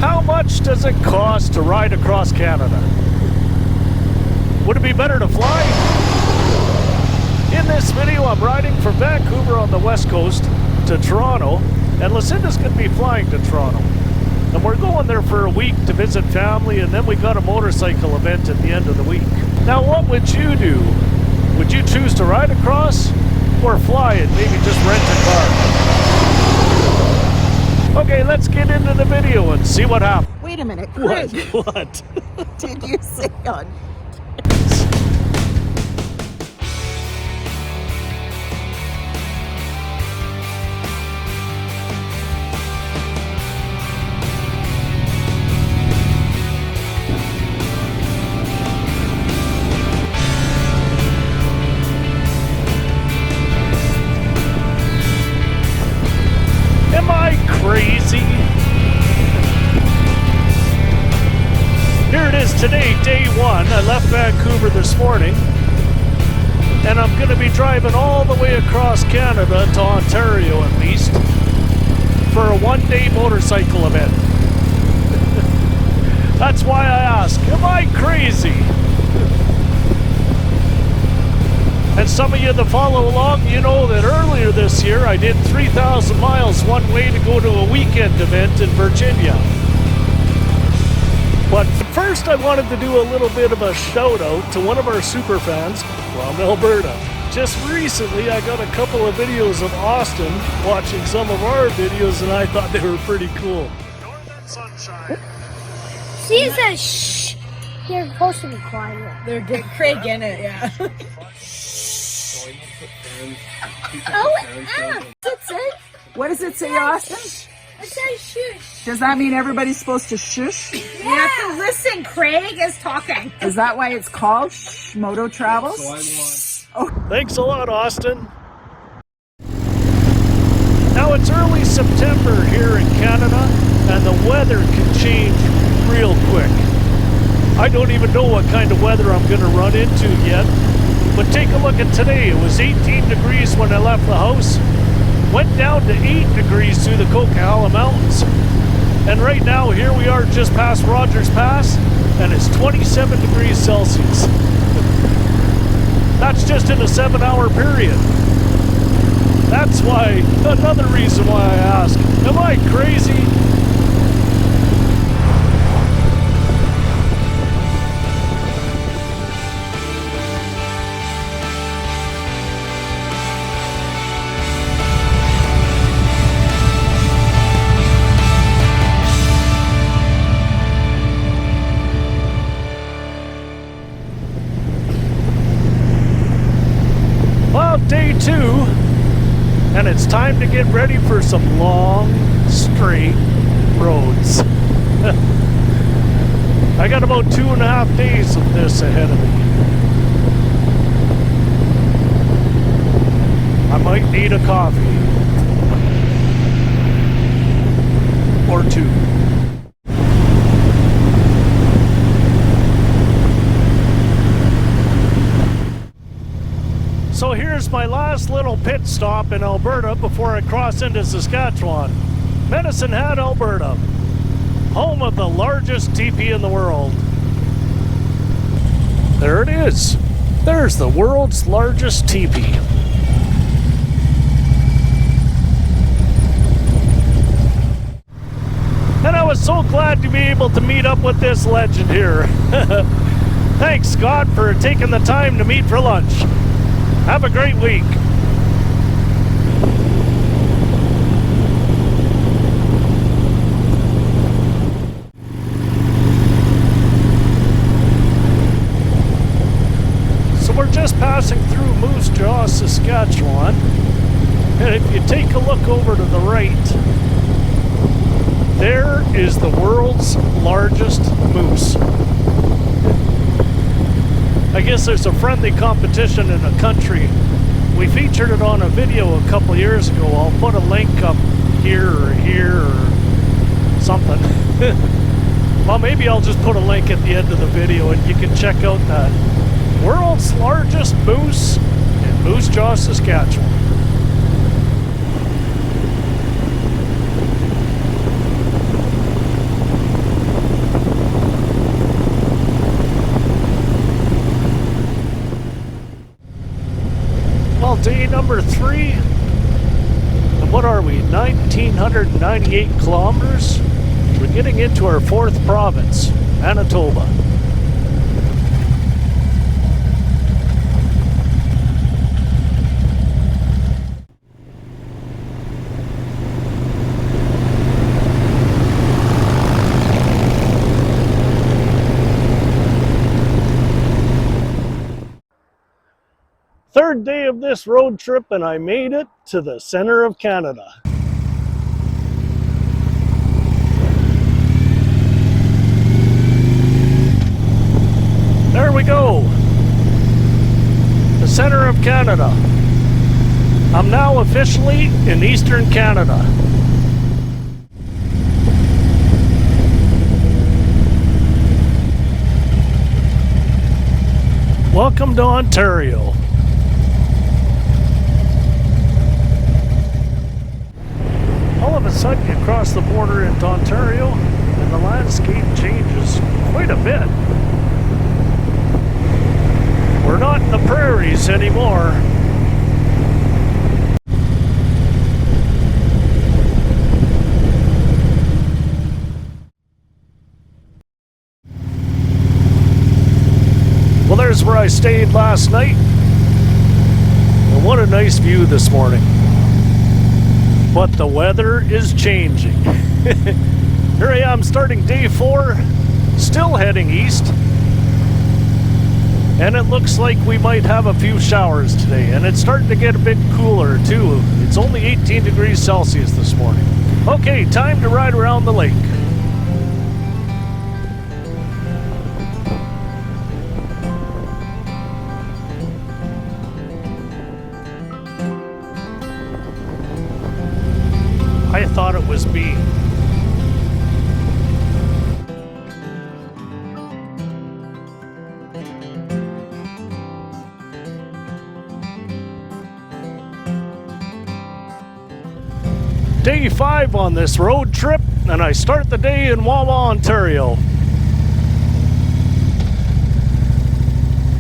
How much does it cost to ride across Canada? Would it be better to fly? In this video, I'm riding from Vancouver on the west coast to Toronto, and Lucinda's going to be flying to Toronto. And we're going there for a week to visit family, and then we got a motorcycle event at the end of the week. Now, what would you do? Would you choose to ride across or fly and maybe just rent a car? Okay, let's get into the video and see what happens. Wait a minute, Craig. What? Did you say on? Am I crazy? Here it is today, day one. I left Vancouver this morning, and I'm going to be driving all the way across Canada to Ontario at least for a one-day motorcycle event. That's why I ask, am I crazy? And some of you that follow along, you know that earlier this year I did 3,000 miles one way to go to a weekend event in Virginia. But first I wanted to do a little bit of a shout out to one of our super fans from Alberta. Just recently I got a couple of videos of Austin watching some of our videos, and I thought they were pretty cool. Northern Sunshine. She says shh. You're supposed to be quiet. They're good. Craig in it, yeah. That's it. What does it say, Austin? It says shush. Does that mean everybody's supposed to shush? You have to listen. Craig is talking. Is that why it's called Moto Travels? Thanks a lot, Austin. Now it's early September here in Canada, and the weather can change real quick. I don't even know what kind of weather I'm going to run into yet. But take a look at today. It was 18 degrees when I left the house. Went down to 8 degrees through the Coquihalla Mountains. And right now, here we are just past Rogers Pass, and it's 27 degrees Celsius. That's just in a 7-hour period. That's why, another reason why I ask, am I crazy? Day two, and it's time to get ready for some long, straight roads. I got about 2.5 days of this ahead of me. I might need a coffee. Or two. So here's my last little pit stop in Alberta before I cross into Saskatchewan. Medicine Hat, Alberta, home of the largest teepee in the world. There it is. There's the world's largest teepee. And I was so glad to be able to meet up with this legend here. Thanks, Scott, for taking the time to meet for lunch. Have a great week. So we're just passing through Moose Jaw, Saskatchewan. And if you take a look over to the right, there is the world's largest moose. I guess there's a friendly competition in a country. We featured it on a video a couple years ago. I'll put a link up here or something. Well, maybe I'll just put a link at the end of the video and you can check out that world's largest moose in Moose Jaw, Saskatchewan. 1,898 kilometers. We're getting into our fourth province, Manitoba. Third day of this road trip, and I made it to the center of Canada. There we go. The center of Canada. I'm now officially in Eastern Canada. Welcome to Ontario. All of a sudden you cross the border into Ontario and the landscape changes quite a bit. We're not in the prairies anymore. Well, there's where I stayed last night. And what a nice view this morning. But the weather is changing. Here I am starting day 4, still heading east. And it looks like we might have a few showers today. And it's starting to get a bit cooler too. It's only 18 degrees Celsius this morning. Okay, time to ride around the lake. I thought it was me. Day 5 on this road trip, and I start the day in Wawa, Ontario.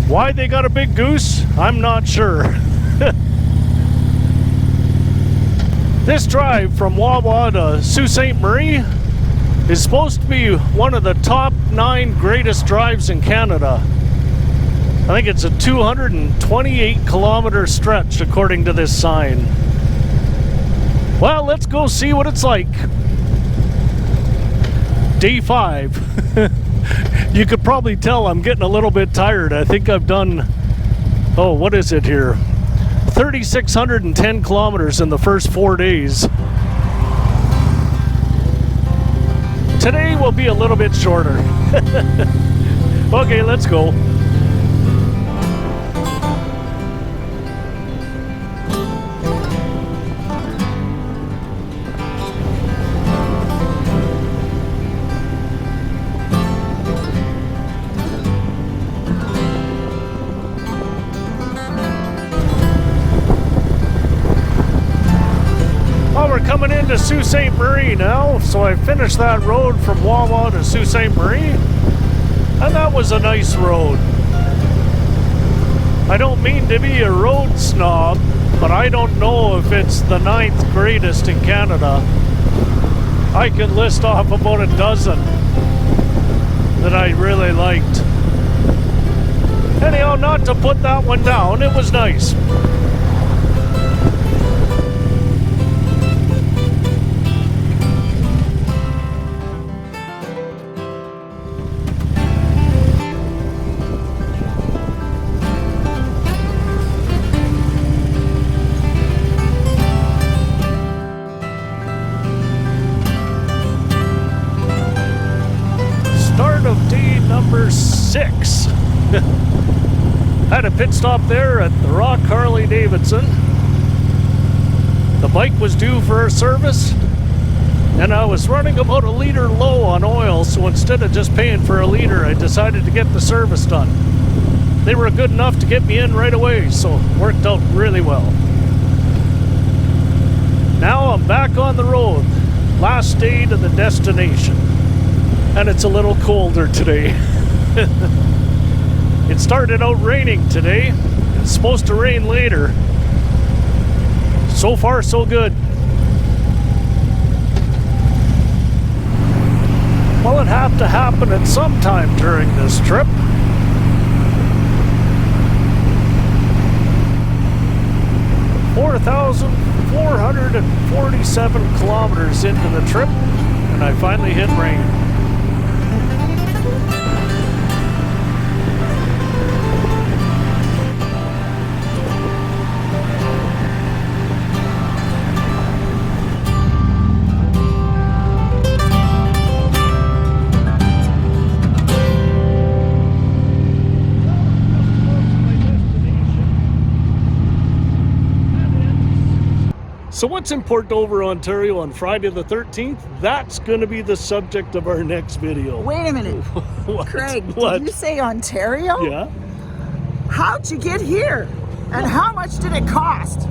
Why they got a big goose? I'm not sure. This drive from Wawa to Sault Ste. Marie is supposed to be one of the top 9 greatest drives in Canada. I think it's a 228 kilometer stretch according to this sign. Well, let's go see what it's like. Day 5. You could probably tell I'm getting a little bit tired. I think I've done, oh, what is it here? 3,610 kilometers in the first 4 days. Today will be a little bit shorter. Okay, let's go. Coming into Sault Ste. Marie now, so I finished that road from Wawa to Sault Ste. Marie, and that was a nice road. I don't mean to be a road snob, but I don't know if it's the 9th greatest in Canada. I can list off about a dozen that I really liked. Anyhow, not to put that one down, it was nice. Number 6. Had a pit stop there at the Rock Harley Davidson. The bike was due for a service, and I was running about a liter low on oil, so instead of just paying for a liter, I decided to get the service done. They were good enough to get me in right away, so it worked out really well. Now I'm back on the road, last day to the destination. And it's a little colder today. It started out raining today. It's supposed to rain later. So far, so good. have to happen at some time during this trip. $4,447 kilometers into the trip, and I finally hit rain. So what's in Port Dover, Ontario on Friday the 13th? That's going to be the subject of our next video. Wait a minute. What? Craig, What? did you say Ontario? Yeah. How'd you get here? And how much did it cost?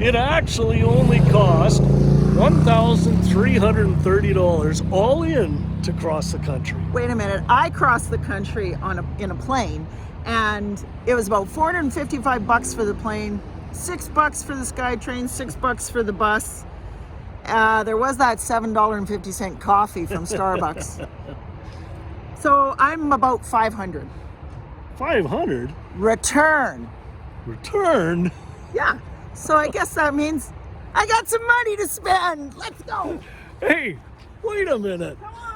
It actually only cost $1,330 all in to cross the country. Wait a minute. I crossed the country in a plane, and it was about $455 for the plane, $6 for the SkyTrain, $6 for the bus. There was that $7.50 coffee from Starbucks. So I'm about 500. 500? Return. Return? Yeah. So I guess that means I got some money to spend. Let's go. Hey, wait a minute. Come on.